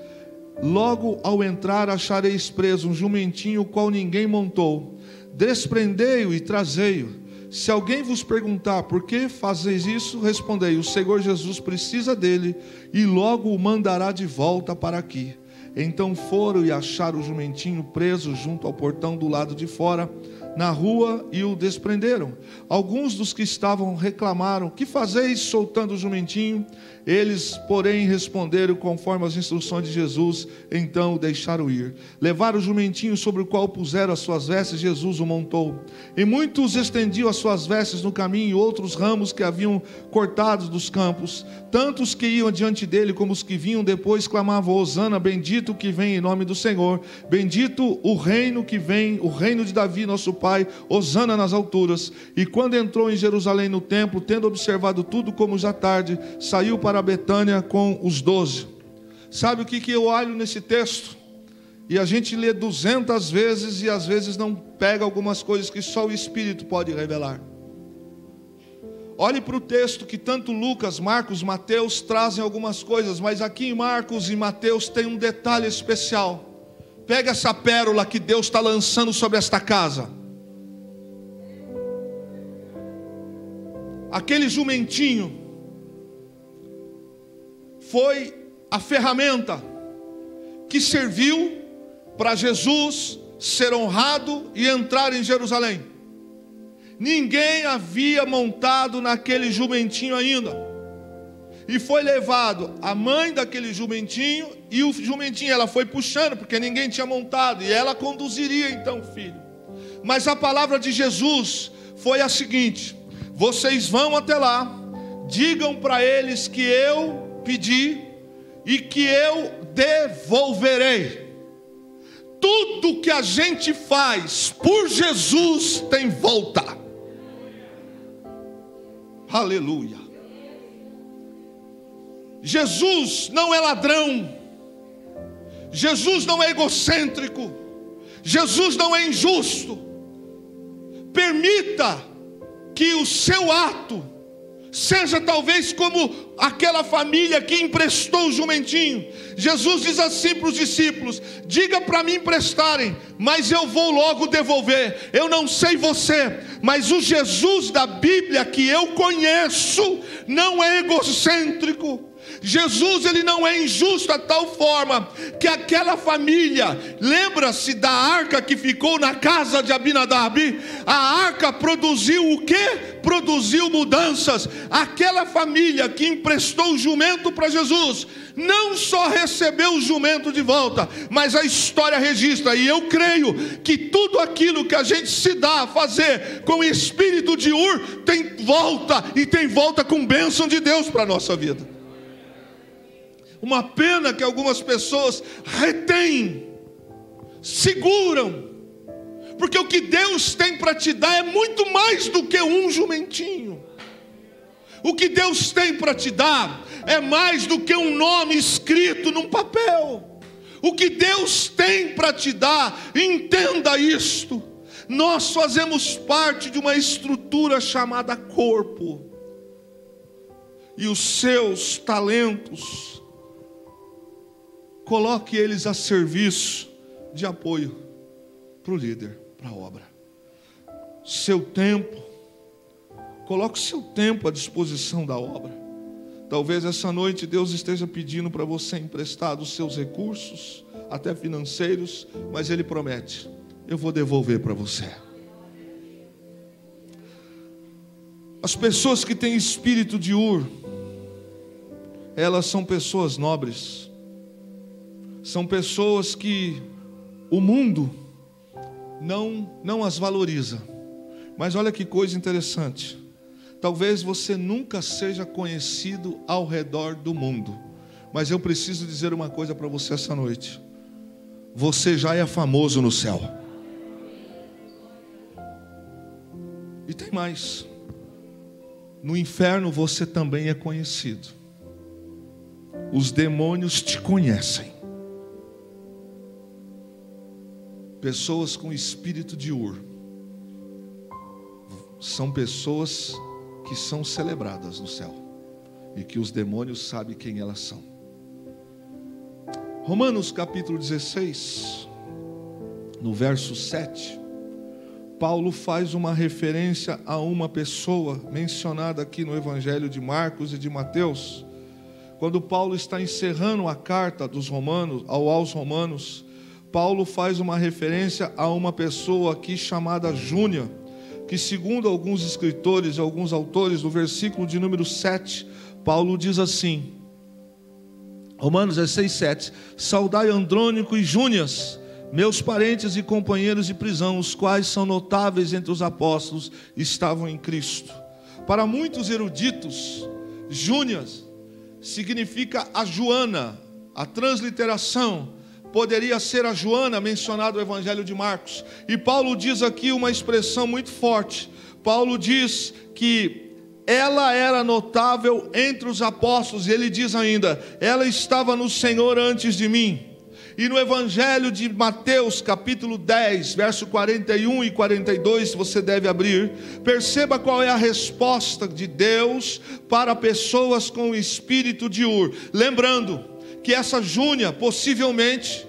logo ao entrar achareis preso um jumentinho, o qual ninguém montou, desprendei-o e trazei-o. Se alguém vos perguntar por que fazeis isso, respondei: o Senhor Jesus precisa dele e logo o mandará de volta para aqui. Então foram e acharam o jumentinho preso junto ao portão do lado de fora, na rua, e o desprenderam. Alguns dos que estavam reclamaram: que fazeis soltando o jumentinho? Eles, porém, responderam conforme as instruções de Jesus. Então o deixaram ir. Levaram o jumentinho, sobre o qual puseram as suas vestes. Jesus o montou. E muitos estendiam as suas vestes no caminho, e outros ramos que haviam cortados dos campos. Tanto os que iam diante dele como os que vinham depois clamavam: Hosana, bendito o que vem em nome do Senhor, bendito o reino que vem, o reino de Davi nosso Pai, Hosana nas alturas. E quando entrou em Jerusalém no templo, tendo observado tudo como já tarde, saiu para Betânia com os 12. Sabe o que eu olho nesse texto? E a gente lê 200 vezes e às vezes não pega algumas coisas que só o Espírito pode revelar. Olhe para o texto que tanto Lucas, Marcos, Mateus trazem algumas coisas, mas aqui em Marcos e Mateus tem um detalhe especial. Pega essa pérola que Deus está lançando sobre esta casa. Aquele jumentinho foi a ferramenta que serviu para Jesus ser honrado e entrar em Jerusalém. Ninguém havia montado naquele jumentinho ainda. E foi levado a mãe daquele jumentinho, e o jumentinho ela foi puxando, porque ninguém tinha montado, e ela conduziria então o filho. Mas a palavra de Jesus foi a seguinte: vocês vão até lá, digam para eles que eu pedi e que eu devolverei. Tudo que a gente faz por Jesus tem volta. Aleluia. Jesus não é ladrão, Jesus não é egocêntrico, Jesus não é injusto. Permita que o seu ato seja talvez como aquela família que emprestou o jumentinho. Jesus diz assim para os discípulos: diga para me emprestarem, mas eu vou logo devolver. Eu não sei você, mas o Jesus da Bíblia que eu conheço não é egocêntrico. Jesus, ele não é injusto a tal forma que aquela família, lembra-se da arca que ficou na casa de Abinadab? A arca produziu o quê? Produziu mudanças. Aquela família que emprestou o jumento para Jesus, não só recebeu o jumento de volta, mas a história registra, e eu creio que tudo aquilo que a gente se dá a fazer com o espírito de Ur, tem volta, e tem volta com bênção de Deus para a nossa vida. Uma pena que algumas pessoas retêm, seguram, porque o que Deus tem para te dar é muito mais do que um jumentinho. O que Deus tem para te dar é mais do que um nome escrito num papel. O que Deus tem para te dar, entenda isto: nós fazemos parte de uma estrutura chamada corpo, e os seus talentos, coloque eles a serviço de apoio para o líder, para a obra. seu tempo, coloque seu tempo à disposição da obra. Talvez essa noite Deus esteja pedindo para você emprestar os seus recursos, até financeiros, mas Ele promete: eu vou devolver para você. As pessoas que têm espírito de Ur, elas são pessoas nobres, são pessoas que o mundo não as valoriza. Mas olha que coisa interessante, talvez você nunca seja conhecido ao redor do mundo, mas eu preciso dizer uma coisa para você essa noite: você já é famoso no céu. E tem mais, no inferno você também é conhecido. Os demônios te conhecem. Pessoas com espírito de Ur são pessoas que são celebradas no céu e que os demônios sabem quem elas são. Romanos capítulo 16, no verso 7, Paulo faz uma referência a uma pessoa mencionada aqui no Evangelho de Marcos e de Mateus. Quando Paulo está encerrando a carta aos Romanos, Paulo faz uma referência a uma pessoa aqui chamada Júnia, que segundo alguns escritores e alguns autores, no versículo de número 7, Paulo diz assim, Romanos 16, 7, saudai Andrônico e Júnias, meus parentes e companheiros de prisão, os quais são notáveis entre os apóstolos, estavam em Cristo. Para muitos eruditos, Júnias significa a Joana, a transliteração poderia ser a Joana mencionada no Evangelho de Marcos. E Paulo diz aqui uma expressão muito forte. Paulo diz que ela era notável entre os apóstolos, e ele diz ainda, ela estava no Senhor antes de mim. E no Evangelho de Mateus, capítulo 10, verso 41 e 42, você deve abrir, perceba qual é a resposta de Deus para pessoas com o espírito de Ur. Lembrando que essa Júnia, possivelmente,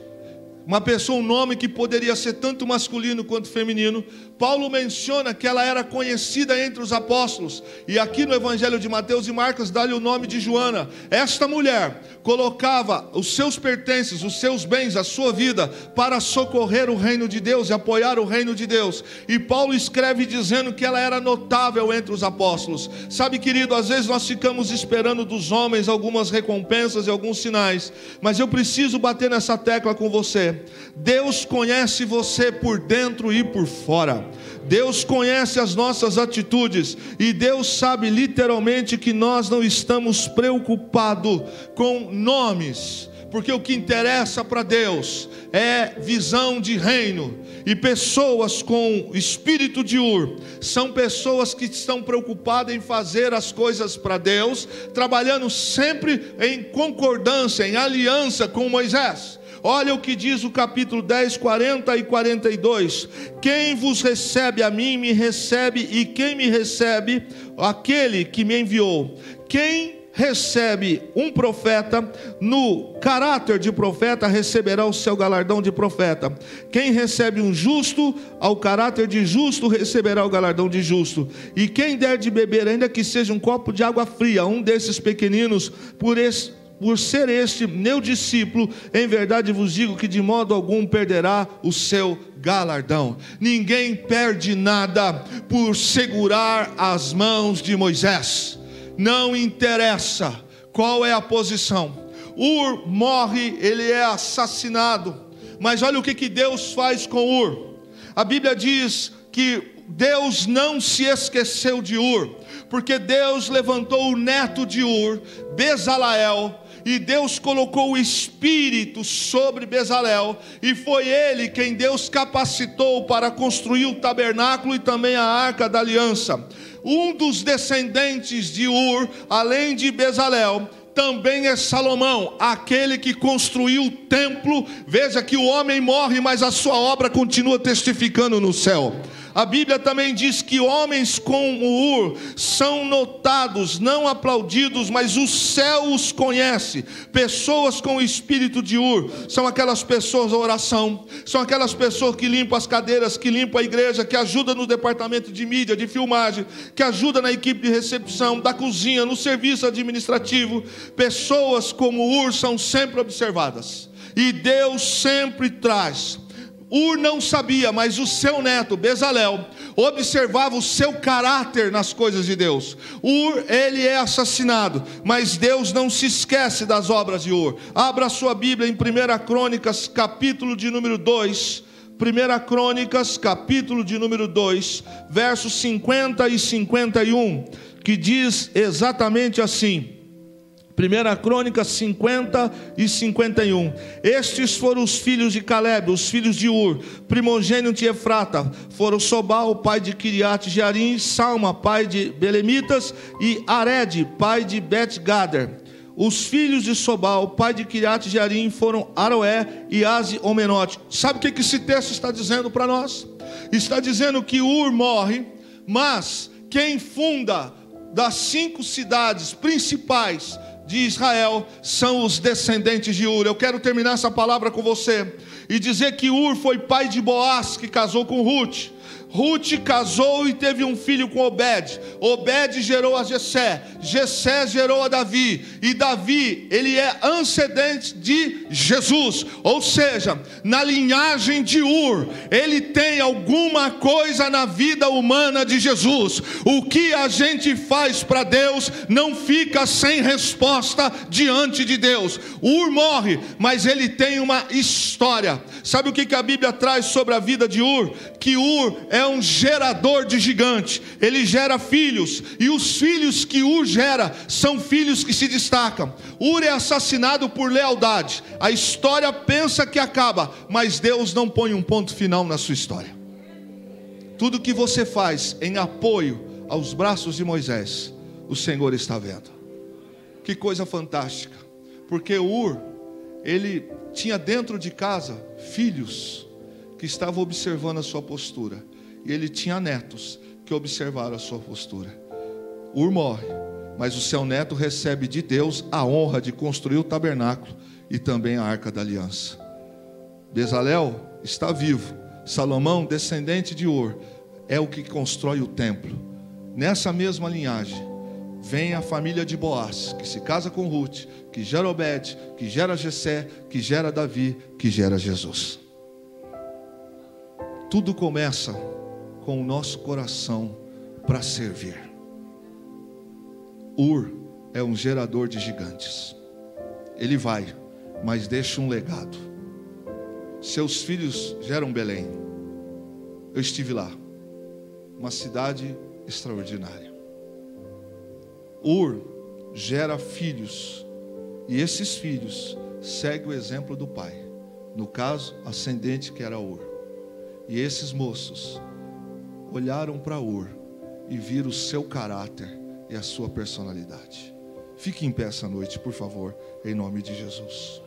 um nome que poderia ser tanto masculino quanto feminino, Paulo menciona que ela era conhecida entre os apóstolos, e aqui no Evangelho de Mateus e Marcos dá-lhe o nome de Joana. Esta mulher colocava os seus pertences, os seus bens, a sua vida, para socorrer o reino de Deus e apoiar o reino de Deus, e Paulo escreve dizendo que ela era notável entre os apóstolos. Sabe, querido, às vezes nós ficamos esperando dos homens algumas recompensas e alguns sinais, mas eu preciso bater nessa tecla com você. Deus conhece você por dentro e por fora. Deus conhece as nossas atitudes, e Deus sabe literalmente que nós não estamos preocupados com nomes, porque o que interessa para Deus é visão de reino. E pessoas com espírito de Ur são pessoas que estão preocupadas em fazer as coisas para Deus, trabalhando sempre em concordância, em aliança com Moisés. Olha o que diz o capítulo 10, 40 e 42. Quem vos recebe a mim, me recebe, e quem me recebe, aquele que me enviou. Quem recebe um profeta, no caráter de profeta, receberá o seu galardão de profeta. Quem recebe um justo, ao caráter de justo, receberá o galardão de justo. E quem der de beber, ainda que seja um copo de água fria, a um desses pequeninos, por ser este meu discípulo, em verdade vos digo que de modo algum perderá o seu galardão. Ninguém perde nada por segurar as mãos de Moisés. Não interessa qual é a posição. Ur morre, ele é assassinado. Mas olha o que Deus faz com Ur. A Bíblia diz que Deus não se esqueceu de Ur, porque Deus levantou o neto de Ur, Bezaleel, e Deus colocou o Espírito sobre Bezaleel, e foi ele quem Deus capacitou para construir o tabernáculo e também a arca da aliança. Um dos descendentes de Ur, além de Bezaleel, também é Salomão, aquele que construiu o templo. Veja que o homem morre, mas a sua obra continua testificando no céu. A Bíblia também diz que homens como Ur são notados, não aplaudidos, mas o céu os conhece. Pessoas com o espírito de Ur são aquelas pessoas da oração, são aquelas pessoas que limpam as cadeiras, que limpam a igreja, que ajudam no departamento de mídia, de filmagem, que ajudam na equipe de recepção, da cozinha, no serviço administrativo. Pessoas como Ur são sempre observadas, e Deus sempre traz. Ur não sabia, mas o seu neto, Bezalel, observava o seu caráter nas coisas de Deus. Ur, ele é assassinado, mas Deus não se esquece das obras de Ur. Abra a sua Bíblia em 1 Crônicas, capítulo de número 2. 1 Crônicas, capítulo de número 2, versos 50 e 51, que diz exatamente assim. 1 Crônicas 50 e 51. Estes foram os filhos de Caleb, os filhos de Ur, primogênito de Efrata. Foram Sobal, pai de Kiriat Jearim, Salma, pai de Belemitas, e Arede, pai de Bet-Gader. Os filhos de Sobal, pai de Kiriat Jearim, foram Aroé e Azi-Omenote. Sabe o que esse texto está dizendo para nós? Está dizendo que Ur morre, mas quem funda das 5 cidades principais de Israel são os descendentes de Ur. Eu quero terminar essa palavra com você e dizer que Ur foi pai de Boaz, que casou com Ruth. Ruth casou e teve um filho com Obed. Obed gerou a Jessé. Jessé gerou a Davi. E Davi, ele é antecedente de Jesus. Ou seja, na linhagem de Ur, ele tem alguma coisa na vida humana de Jesus. O que a gente faz para Deus não fica sem resposta diante de Deus. Ur morre, mas ele tem uma história. Sabe o que a Bíblia traz sobre a vida de Ur? Que Ur é um gerador de gigante. Ele gera filhos, e os filhos que Ur gera são filhos que se destacam. Ur é assassinado por lealdade. A história pensa que acaba, mas Deus não põe um ponto final na sua história. Tudo que você faz em apoio aos braços de Moisés, o Senhor está vendo. Que coisa fantástica, porque Ur, ele tinha dentro de casa filhos que estavam observando a sua postura, e ele tinha netos que observaram a sua postura. Ur morre, mas o seu neto recebe de Deus a honra de construir o tabernáculo e também a arca da aliança. Bezalel está vivo. Salomão, descendente de Ur, é o que constrói o templo. Nessa mesma linhagem vem a família de Boaz, que se casa com Ruth, que gera Obed, que gera Jessé, que gera Davi, que gera Jesus. Tudo começa com o nosso coração para servir. Ur é um gerador de gigantes. Ele vai, mas deixa um legado. Seus filhos geram Belém. Eu estive lá, uma cidade extraordinária. Ur gera filhos, e esses filhos seguem o exemplo do pai, no caso, ascendente que era Ur. E esses moços olharam para Ur e viram o seu caráter e a sua personalidade. Fique em pé essa noite, por favor, em nome de Jesus.